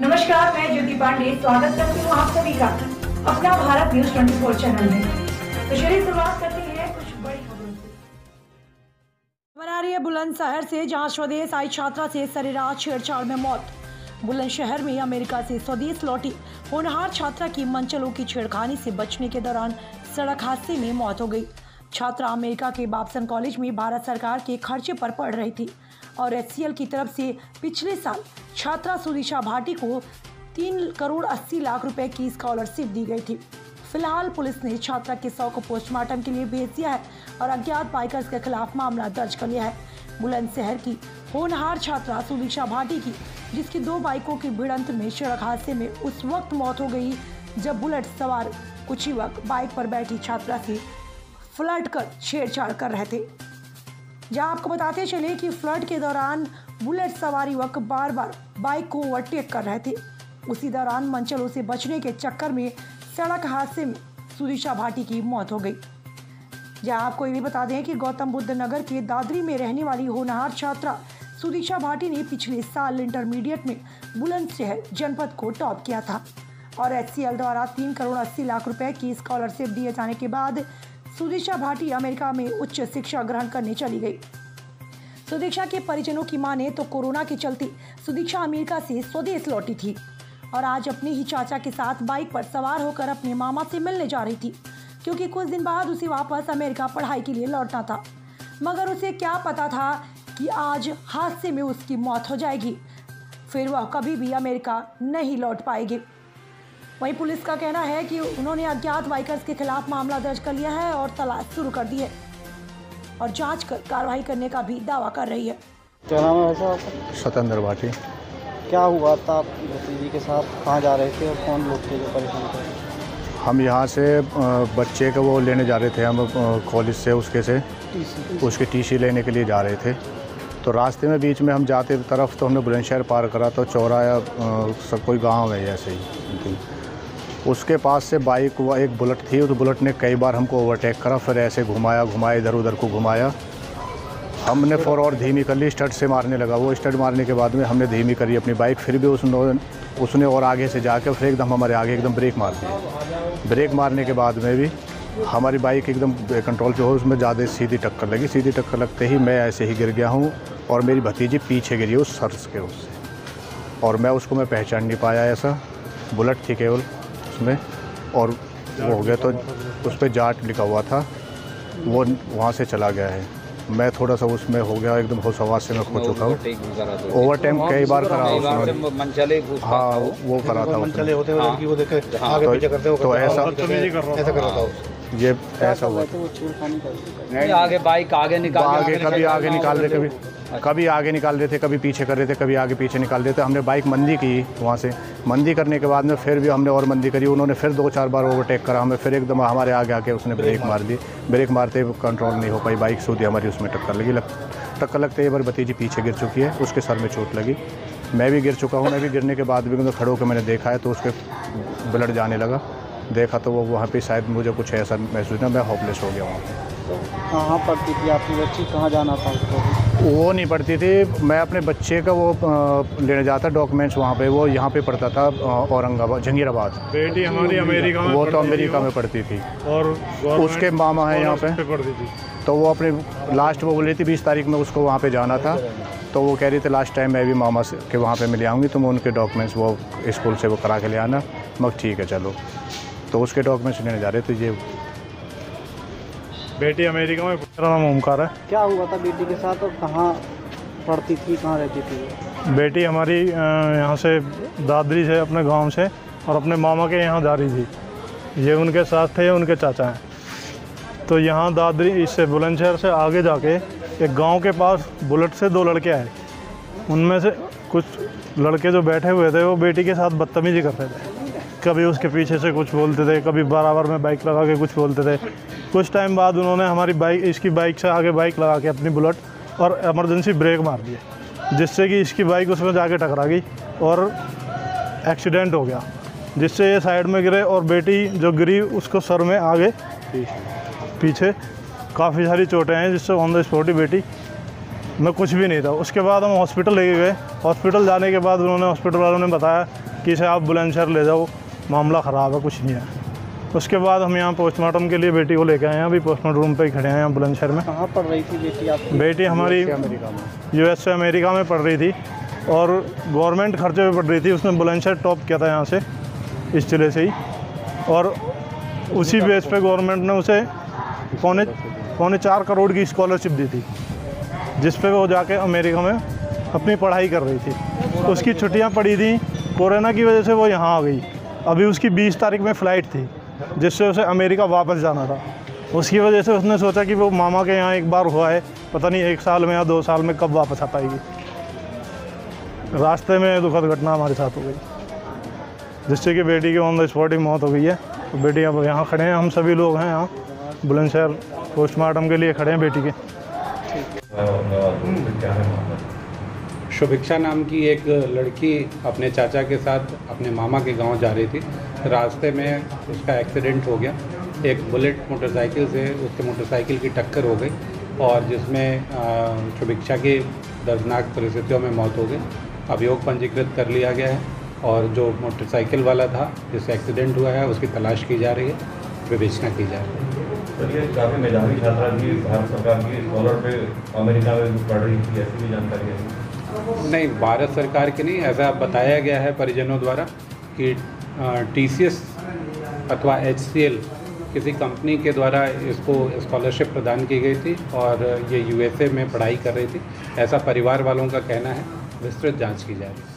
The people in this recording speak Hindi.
नमस्कार, मैं ज्योति पांडे स्वागत करती हूँ आप सभी का अपना भारत न्यूज 24 चैनल में। तो चलिए शुरुआत करते हैं कुछ बड़ी खबरों से। खबर आ रही है बुलंदशहर से, जहां स्वदेश आई छात्रा से सरेराह छेड़छाड़ में मौत। बुलंदशहर में अमेरिका से स्वदेश लौटी होनहार छात्रा की मनचलों की छेड़खानी से बचने के दौरान सड़क हादसे में मौत हो गई। छात्रा अमेरिका के बाब्सन कॉलेज में भारत सरकार के खर्चे पर पढ़ रही थी और HCL की तरफ से पिछले साल छात्रा सुदिशा भाटी को 3 करोड़ 80 लाख रुपए की स्कॉलरशिप दी गई थी। फिलहाल पुलिस ने छात्रा के शव को पोस्टमार्टम के लिए भेज दिया है और अज्ञात बाइकर्स के खिलाफ मामला दर्ज कर लिया है। बुलंदशहर की होनहार छात्रा सुदिशा भाटी की, जिसकी 2 बाइकों की भिड़ंत में सड़क हादसे में उस वक्त मौत हो गई जब बुलेट सवार कुछ युवक बाइक पर बैठी छात्रा से फ्लर्ट कर छेड़छाड़ कर रहे थे। जहां आपको बताते चले कि फ्लर्ट के दौरान बुलेट सवार युवक बार बार बाइक को ओवरटेक कर रहे थे। उसी दौरान मनचलों से बचने के चक्कर में सड़क हादसे में सुदिशा भाटी की मौत हो गई। जहां आपको ये भी बता दें कि गौतम बुद्ध नगर के दादरी में रहने वाली होनहार छात्रा सुदिशा भाटी ने पिछले साल इंटरमीडिएट में बुलंदशहर जनपद को टॉप किया था और HCL द्वारा 3 करोड़ 80 लाख रुपए की स्कॉलरशिप दिए जाने के बाद सुदिशा भाटी अमेरिका में उच्च शिक्षा ग्रहण करने चली गई। सुदिक्षा के परिजनों की माने तो कोरोना के चलते सुदिक्षा अमेरिका से स्वदेश लौटी थी और आज अपने ही चाचा के साथ बाइक पर सवार होकर अपने मामा से मिलने जा रही थी, क्योंकि कुछ दिन बाद उसे वापस अमेरिका पढ़ाई के लिए लौटना था। मगर उसे क्या पता था कि आज हादसे में उसकी मौत हो जाएगी, फिर वह कभी भी अमेरिका नहीं लौट पाएगी। वहीं पुलिस का कहना है कि उन्होंने अज्ञात बाइकर्स के खिलाफ मामला दर्ज कर लिया है और तलाश शुरू कर दी है और जांच कर कार्रवाई करने का भी दावा कर रही है। क्या नाम है वैसे आपका? स्वतंत्र भाटी। क्या हुआ था आपकी भतीजी के साथ? कहाँ जा रहे थे और कौन लोग थे जो परेशान थे? हम यहाँ से बच्चे को वो लेने जा रहे थे, हम कॉलेज से उसकी TC लेने के लिए जा रहे थे। तो रास्ते में बीच में हम जाते तरफ तो हमने बुलंदशहर पार करा तो चौराहा सब कोई गाँव है ऐसे ही। उसके पास से बाइक एक बुलेट थी, उस बुलेट ने कई बार हमको ओवरटेक करा, फिर ऐसे घुमाया इधर उधर को घुमाया। हमने फोर और धीमी कर ली, स्टड से मारने लगा। वो स्टड मारने के बाद में हमने धीमी करी अपनी बाइक, फिर भी उसने और आगे से जाके फिर एकदम हमारे आगे एकदम ब्रेक मार दी। ब्रेक मारने के बाद में भी हमारी बाइक एकदम कंट्रोल पे हो, उसमें ज़्यादा सीधी टक्कर लगी। सीधी टक्कर लगते ही मैं ऐसे ही गिर गया हूँ और मेरी भतीजी पीछे गिरी उस सर्स के उससे, और मैं पहचान नहीं पाया। ऐसा बुलेट थी केवल उसमें, और वो हो गया तो उस पर जाट लिखा हुआ था, वो वहाँ से चला गया है। मैं थोड़ा सा उसमें हो गया, एकदम होश हवास से मैं खो चुका हूँ। ओवरटाइम कई बार करा उसने। हाँ वो करा था उसने। तो ऐसा ये ऐसा हुआ था। आगे बाइक आगे कभी आगे निकाल रहे, कभी आगे निकाल रहे थे, कभी पीछे कर रहे थे, कभी आगे पीछे निकाल रहे थे। हमने बाइक मंदी की, वहाँ से मंदी करने के बाद में फिर भी हमने और मंदी करी। उन्होंने फिर 2-4 बार ओवरटेक करा हमें, फिर एकदम हमारे आगे आके उसने ब्रेक मार दी। ब्रेक मारते कंट्रोल नहीं हो पाई, बाइक सूदी हमारी उसमें टक्कर लगी। टक्कर लगते ही मेरी भतीजी पीछे गिर चुकी है, उसके सर में चोट लगी। मैं भी गिर चुका हूँ। मैं भी गिरने के बाद भी खड़े होकर मैंने देखा है तो उसके ब्लड जाने लगा। देखा तो वो वहाँ पे शायद मुझे कुछ ऐसा महसूस ना, मैं होपलेस हो गया वहाँ पे। तो कहाँ पढ़ती थी आपकी बच्ची? कहाँ जाना था उसको? वो नहीं पढ़ती थी, मैं अपने बच्चे का वो लेने जाता डॉक्यूमेंट्स वहाँ पे। वो यहाँ पे पढ़ता था औरंगाबाद, जंगीराबाद। बेटी हमारी अमेरिका में, वो तो अमेरिका में पढ़ती थी और उसके मामा है यहाँ पे पढ़ती थी। तो वो अपने लास्ट वो बोल रही थी 20 तारीख में उसको वहाँ पे जाना था। तो वो कह रही थी लास्ट टाइम मैं भी मामा से के वहाँ पे मिल आऊँगी, तो मैं उनके डॉक्यूमेंट्स वो स्कूल से वो करा के ले आना। मगर ठीक है चलो, तो उसके डॉक्यूमेंट्स लेने जा रहे थे। ये बेटी अमेरिका में, मेरा नाम ओमकार है। क्या हुआ था बेटी के साथ और कहाँ पढ़ती थी, कहाँ रहती थी? बेटी हमारी यहाँ से दादरी से, अपने गांव से, और अपने मामा के यहाँ जा रही थी। ये उनके साथ थे, उनके चाचा हैं। तो यहाँ दादरी इससे बुलंदशहर से आगे जाके एक गांव के पास बुलेट से 2 लड़के आए। उनमें से कुछ लड़के जो बैठे हुए थे वो बेटी के साथ बदतमीजी करते थे। कभी उसके पीछे से कुछ बोलते थे, कभी बराबर में बाइक लगा के कुछ बोलते थे। कुछ टाइम बाद उन्होंने हमारी बाइक, इसकी बाइक से आगे बाइक लगा के अपनी बुलेट और इमरजेंसी ब्रेक मार दिए, जिससे कि इसकी बाइक उसमें जाके टकरा गई और एक्सीडेंट हो गया, जिससे ये साइड में गिरे और बेटी जो गिरी उसको सर में आगे पीछे काफ़ी सारी चोटें हैं, जिससे ऑन द स्पॉट ही बेटी मैं कुछ भी नहीं था। उसके बाद हम हॉस्पिटल लेके गए। हॉस्पिटल जाने के बाद उन्होंने हॉस्पिटल वालों ने बताया कि इसे आप बुलंदशहर ले जाओ, मामला ख़राब है, कुछ नहीं है। उसके बाद हम यहाँ पोस्टमार्टम के लिए बेटी को लेकर आए हैं। अभी पोस्टमार्टम रूम पे ही खड़े हैं यहाँ बुलंदशहर में। कहाँ पढ़ रही थी बेटी आपकी? बेटी हमारी अमेरिका में, यूएस से अमेरिका में पढ़ रही थी और गवर्नमेंट खर्चे पे पढ़ रही थी। उसने बुलंदशहर टॉप किया था यहाँ से, इस जिले से ही, और उसी बेस पे गवर्नमेंट ने उसे पौने 4 करोड़ की स्कॉलरशिप दी थी, जिस पे वो जाके अमेरिका में अपनी पढ़ाई कर रही थी। उसकी छुट्टियां पड़ी थी, कोरोना की वजह से वो यहाँ आ गई। अभी उसकी 20 तारीख में फ़्लाइट थी, जिससे उसे अमेरिका वापस जाना था। उसकी वजह से उसने सोचा कि वो मामा के यहाँ एक बार हुआ है, पता नहीं 1 साल में या 2 साल में कब वापस आ पाएगी। रास्ते में दुखद घटना हमारे साथ हो गई, जिससे कि बेटी की ऑन द स्पॉट ही मौत हो गई है। तो बेटी अब यहाँ खड़े हैं, हम सभी लोग हैं यहाँ बुलंदशहर पोस्टमार्टम के लिए खड़े हैं बेटी के। शुभिक्षा नाम की एक लड़की अपने चाचा के साथ अपने मामा के गांव जा रही थी। रास्ते में उसका एक्सीडेंट हो गया। एक बुलेट मोटरसाइकिल से उसके मोटरसाइकिल की टक्कर हो गई और जिसमें शुभिक्षा की दर्दनाक परिस्थितियों में मौत हो गई। अभियोग पंजीकृत कर लिया गया है और जो मोटरसाइकिल वाला था जिससे एक्सीडेंट हुआ है उसकी तलाश की जा रही है, विवेचना की जा रही है। तो ये काफ़ी मेधावी छात्रा थी, भारत सरकार की स्कॉलर पे अमेरिका में पढ़ रही थी, ऐसी भी जानकारी है? नहीं, भारत सरकार की नहीं, ऐसा बताया गया है परिजनों द्वारा कि TCS अथवा HCL किसी कंपनी के द्वारा इसको स्कॉलरशिप प्रदान की गई थी और ये USA में पढ़ाई कर रही थी, ऐसा परिवार वालों का कहना है। विस्तृत जांच की जा रही है।